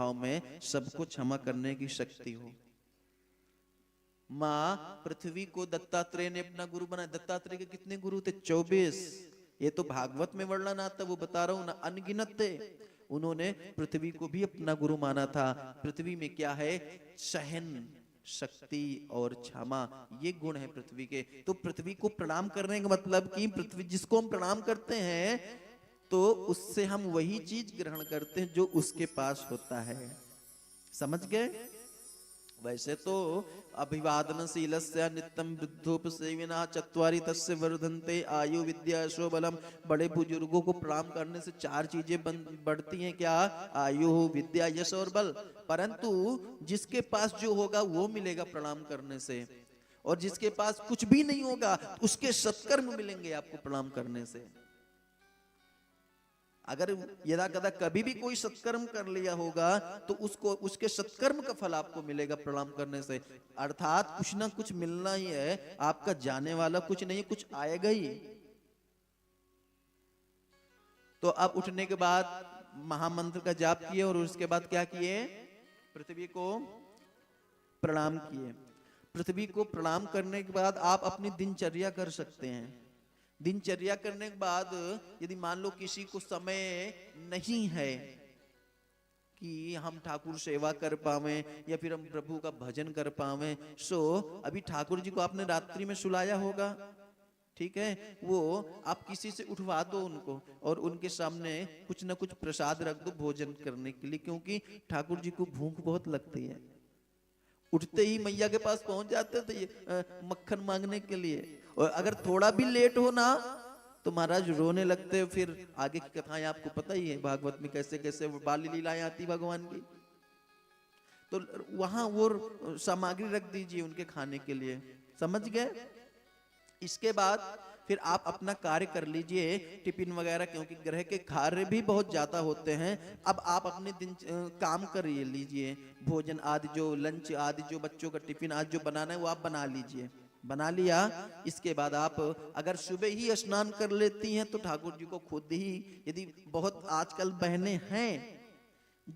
स्वभाव में सबको क्षमा करने की शक्ति हो। माँ पृथ्वी को दत्तात्रेय ने अपना गुरु बनाया। दत्तात्रेय के कितने गुरु थे? 24। ये तो भागवत में वर्णन आता, वो बता रहा हूं ना, अनगिनत थे। उन्होंने पृथ्वी को भी अपना गुरु माना था। पृथ्वी में क्या है? सहन शक्ति और क्षमा, ये गुण है पृथ्वी के। तो पृथ्वी को प्रणाम करने का मतलब कि पृथ्वी जिसको हम प्रणाम करते हैं तो उससे हम वही चीज ग्रहण करते हैं जो उसके पास होता है। समझ गए? वैसे तो अभिवादनशीलस्य नित्यं वृद्धोपसेविनः चत्वारि तस्य वर्धन्ते आयु विद्या यशो बलम। बड़े बुजुर्गों को प्रणाम करने से 4 चीजें बढ़ती हैं। क्या? आयु, विद्या, यश और बल। परंतु जिसके पास जो होगा वो मिलेगा प्रणाम करने से, और जिसके पास कुछ भी नहीं होगा उसके सत्कर्म मिलेंगे आपको प्रणाम करने से। अगर यदा कदा कभी भी कोई सत्कर्म कर लिया होगा तो उसको उसके सत्कर्म का फल आपको मिलेगा प्रणाम करने से। अर्थात कुछ ना कुछ मिलना ही है, आपका जाने वाला कुछ नहीं, कुछ आएगा ही। तो अब उठने के बाद महामंत्र का जाप किए और उसके बाद क्या किए? पृथ्वी को प्रणाम किए। पृथ्वी को प्रणाम करने के बाद आप अपनी दिनचर्या कर सकते हैं। दिनचर्या करने के बाद यदि मान लो किसी को समय नहीं है कि हम ठाकुर सेवा कर पावे या फिर हम प्रभु का भजन कर पावे, सो अभी ठाकुर जी को आपने रात्रि में सुलाया होगा, ठीक है, वो आप किसी से उठवा दो उनको और उनके सामने कुछ ना कुछ प्रसाद रख दो भोजन करने के लिए, क्योंकि ठाकुर जी को भूख बहुत लगती है। उठते ही मैया के पास पहुंच जाते थे मक्खन मांगने के लिए, और अगर थोड़ा भी लेट हो ना तो महाराज रोने लगते। फिर आगे की कथाएं आपको पता ही है भागवत में कैसे कैसे बाल लीलाएं आती भगवान की। तो वहां वो सामग्री रख दीजिए उनके खाने के लिए। समझ गए? इसके बाद फिर आप अपना कार्य कर लीजिए, टिफिन वगैरह, क्योंकि ग्रह के कार्य भी बहुत ज्यादा होते हैं। अब आप अपने दिन काम कर लीजिए, भोजन आदि जो लंच आदि जो बच्चों का टिफिन आज जो बनाना है वो आप बना लीजिए। बना लिया, इसके बाद आप अगर सुबह ही स्नान कर लेती हैं तो ठाकुर जी को खुद ही, यदि बहुत आजकल बहनें हैं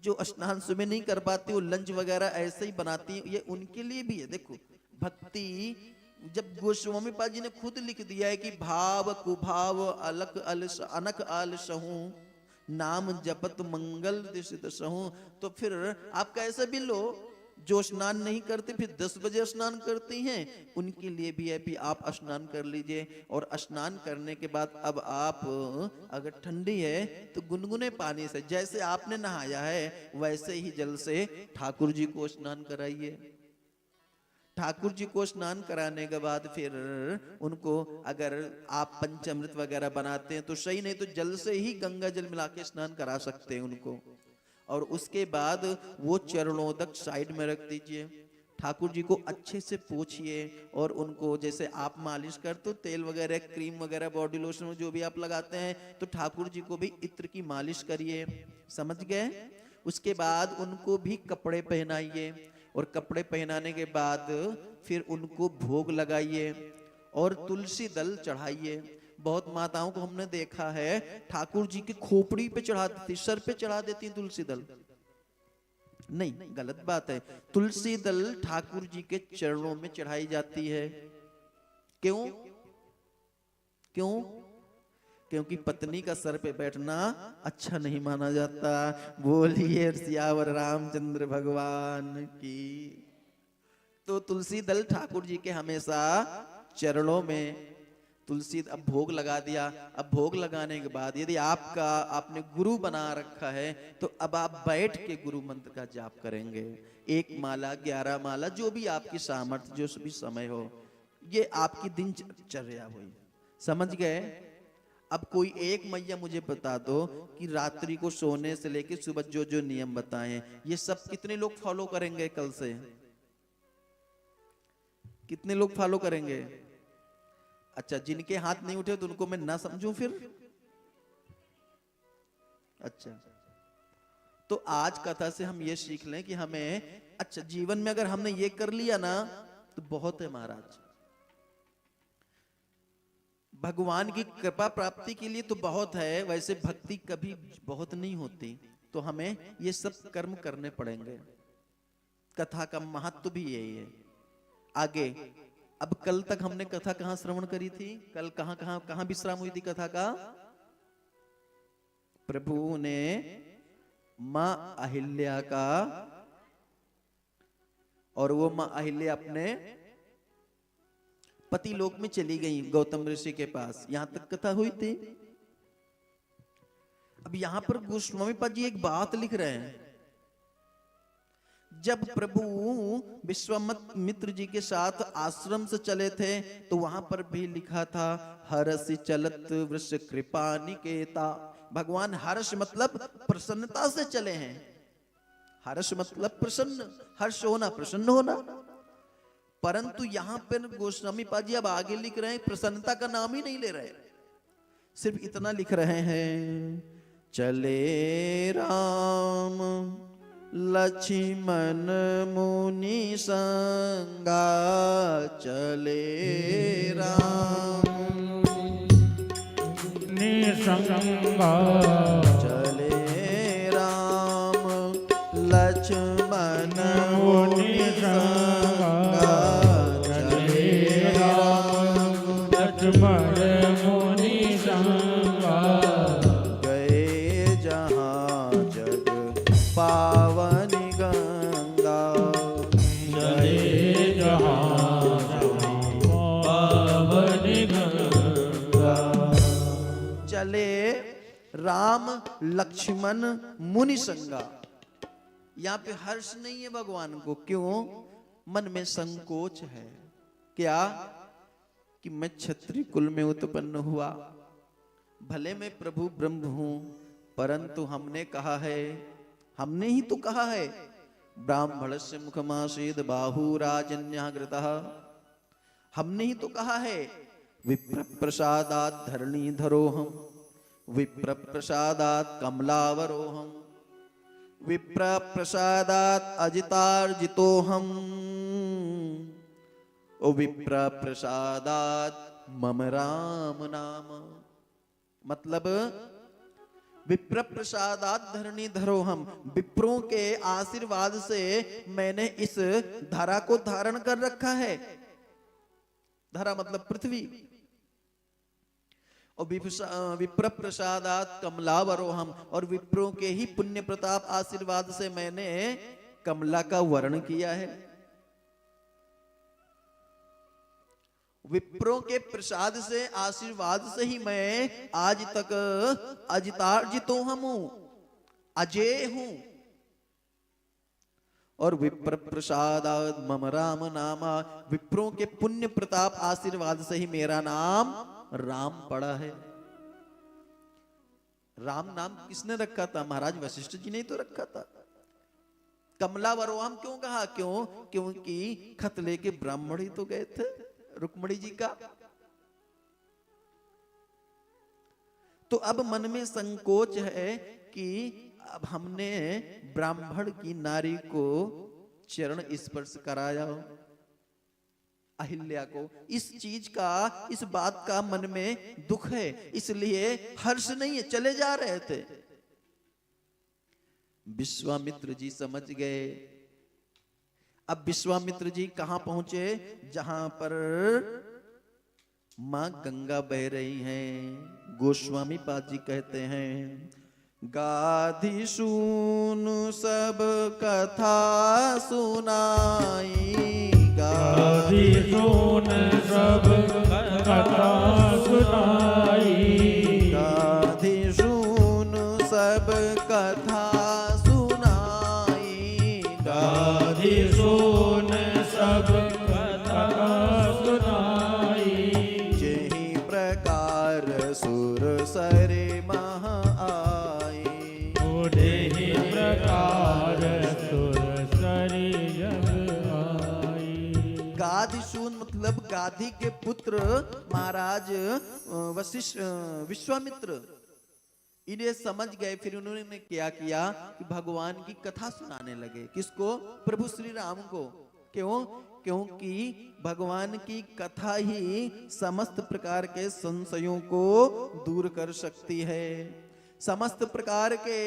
जो स्नान सुबह नहीं कर पाती, वो लंच वगैरह ऐसे ही बनाती हैं, ये उनके लिए भी है। देखो भक्ति, जब गोस्वामी पाद जी ने खुद लिख दिया है कि भाव कुभाव अलक अलस अनक आलसहूं नाम जपत मंगल दिशित सहूं, तो फिर आप कैसे भी लो, जो स्नान नहीं करते फिर 10 बजे स्नान करती हैं, उनके लिए भी है भी आप स्नान कर लीजिए। और स्नान करने के बाद अब आप अगर ठंडी है तो गुनगुने पानी से जैसे आपने नहाया है वैसे ही जल से ठाकुर जी को स्नान कराइए। ठाकुर जी को स्नान कराने के बाद फिर उनको, अगर आप पंचामृत वगैरह बनाते हैं तो सही, नहीं तो जल से ही गंगा जल मिला के स्नान करा सकते हैं उनको। और उसके बाद वो चरणोदक साइड में रख दीजिए, ठाकुर जी को अच्छे से पोछिए और उनको जैसे आप मालिश करते हो तेल वगैरह क्रीम वगैरह बॉडी लोशन जो भी आप लगाते हैं, तो ठाकुर जी को भी इत्र की मालिश करिए। समझ गए? उसके बाद उनको भी कपड़े पहनाइए और कपड़े पहनाने के बाद फिर उनको भोग लगाइए और तुलसी दल चढ़ाइए। बहुत माताओं को हमने देखा है ठाकुर जी की खोपड़ी पे चढ़ा देती, सर पे चढ़ा देती तुलसी दल। नहीं, गलत बात है। तुलसी दल ठाकुर जी के चरणों में चढ़ाई जाती है। क्यों? क्यों? क्योंकि पत्नी का सर पे बैठना अच्छा नहीं माना जाता। बोलिए सियावर रामचंद्र भगवान की। तो तुलसी दल ठाकुर जी के हमेशा चरणों में तुलसी, अब भोग लगा दिया। अब भोग लगाने के बाद यदि आपने गुरु बना रखा है तो अब आप बैठ के गुरु मंत्र का जाप करेंगे। 1 माला 11 माला जो भी आपकी सामर्थ्य, जो भी समय हो, ये आपकी दिनचर्या हुई। समझ गए? अब कोई एक मैया मुझे बता दो कि रात्रि को सोने से लेकर सुबह जो जो नियम बताएं ये सब कितने लोग फॉलो करेंगे? कल से कितने लोग फॉलो करेंगे? अच्छा, जिनके हाथ नहीं उठे तो उनको मैं ना समझूं फिर? अच्छा, तो आज कथा से हम ये सीख लें कि हमें, अच्छा, जीवन में अगर हमने ये कर लिया ना तो बहुत है महाराज। भगवान की कृपा प्राप्ति के लिए तो बहुत है, वैसे भक्ति कभी बहुत नहीं होती। तो हमें ये सब कर्म करने पड़ेंगे। कथा का महत्व भी यही है। आगे अब कल तक हमने कथा कहां श्रवण करी थी? कल कहां कहां कहां विश्राम हुई थी कथा का? प्रभु ने मां अहिल्या का, और वो मां अहिल्या अपने पति लोक में चली गई गौतम ऋषि के पास, यहां तक कथा हुई थी। अब यहां पर गोस्वामी पाद जी एक बात लिख रहे हैं, जब प्रभु विश्वामित्र जी के साथ आश्रम से चले थे तो वहां पर भी लिखा था हर्षि चलत वृष कृपा निकेता। भगवान हर्ष मतलब प्रसन्नता से चले हैं। हर्ष मतलब प्रसन्न, हर्ष होना, प्रसन्न होना। परंतु यहां पर गोस्वामी पाद जी अब आगे लिख रहे हैं, प्रसन्नता का नाम ही नहीं ले रहे, सिर्फ इतना लिख रहे हैं, चले राम लक्ष्मण मुनि संगा, चले राम निसंगा, चले राम लक्ष्मण मुनि संगा, चले राम लक्ष्मण मुनि संगा, गए जहाँ जग पावनी गंगा, चले जहाँ पावनी गंगा, चले राम लक्ष्मण मुनि संगा। यहाँ पे हर्ष नहीं है भगवान को, क्यों? मन में संकोच है। क्या? कि मैं क्षत्रिय कुल में उत्पन्न हुआ, भले मैं प्रभु ब्रह्म हूं, परंतु हमने कहा है, हमने ही तो कहा है, ब्राह्मणस्य मुखमासीद बाहुराजन्याग्रतः, हमने ही तो कहा है, विप्र प्रसादात् धरणी धरोहम, विप्र प्रसादात् कमलावरोहम, विप्र प्रसादात् अजितार्जितोहम, ओ विप्र प्रसादात् मम राम नाम। मतलब विप्र प्रसादात् धरणी धरोहम, विप्रों के आशीर्वाद से मैंने इस धरा को धारण कर रखा है। धरा मतलब पृथ्वी। और विप्र प्रसादात् कमलावरोहम, और विप्रों के ही पुण्य प्रताप आशीर्वाद से मैंने कमला का वर्ण किया है। विप्रों के प्रसाद से, आशीर्वाद से ही मैं आज तक अजितार्जितो हूं, अजय हूं। और विप्र प्रसादात् मम राम नामा, विप्रों के पुण्य प्रताप आशीर्वाद से ही मेरा नाम राम पड़ा है। राम नाम किसने रखा था? महाराज वशिष्ठ जी ने तो रखा था। कमलावरोहम क्यों कहा? क्यों? क्योंकि खत लेके ब्राह्मण ही तो गए थे रुक्मणी जी का। तो अब मन में संकोच है कि अब हमने ब्राह्मण की नारी को चरण स्पर्श कराया, अहिल्या को, इस चीज का, इस बात का मन में दुख है, इसलिए हर्ष नहीं है, चले जा रहे थे। विश्वामित्र जी समझ गए। अब विश्वामित्र जी कहां पहुंचे? जहां पर मां गंगा बह रही हैं। गोस्वामी पाद जी कहते हैं, गाधी सुन सब कथा सुनाई, गाधी सुन सब कथा सुनाई, गाधी सुन सब कथा सुनाई, गाधी सुन सब कथा सुनाई, जेहि प्रकार सुर सरे महा आई, जेहि प्रकार सुर सरे जग आई। गाधीसून मतलब गाधी के पुत्र महाराज वशिष्ठ विश्वामित्र, इन्हें समझ गए। फिर उन्होंने क्या किया कि भगवान की कथा सुनाने लगे। किसको? प्रभु श्री राम को। क्यों? क्योंकि भगवान की कथा ही समस्त प्रकार के संशयों को दूर कर सकती है, समस्त प्रकार के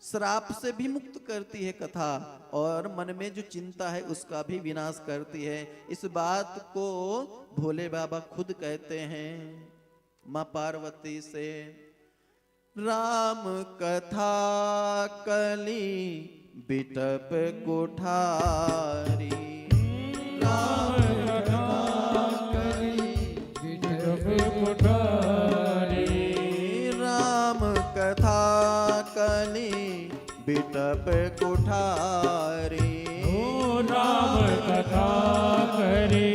श्राप से भी मुक्त करती है कथा, और मन में जो चिंता है उसका भी विनाश करती है। इस बात को भोले बाबा खुद कहते हैं माँ पार्वती से। राम कथा कली बिटप कुठारी, राम कथा कली बिटप कुठारी, राम कथा कली बिटप कुठारी। ओ राम कथा करी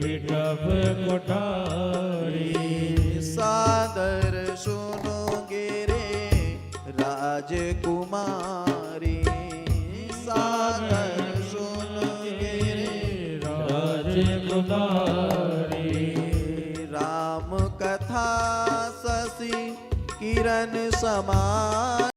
बिटप कुठारी। सादर सुनोगे रे राजकुमारी, सादर सुनोगे रे राजकुमारी। राम कथा शशि किरण समान।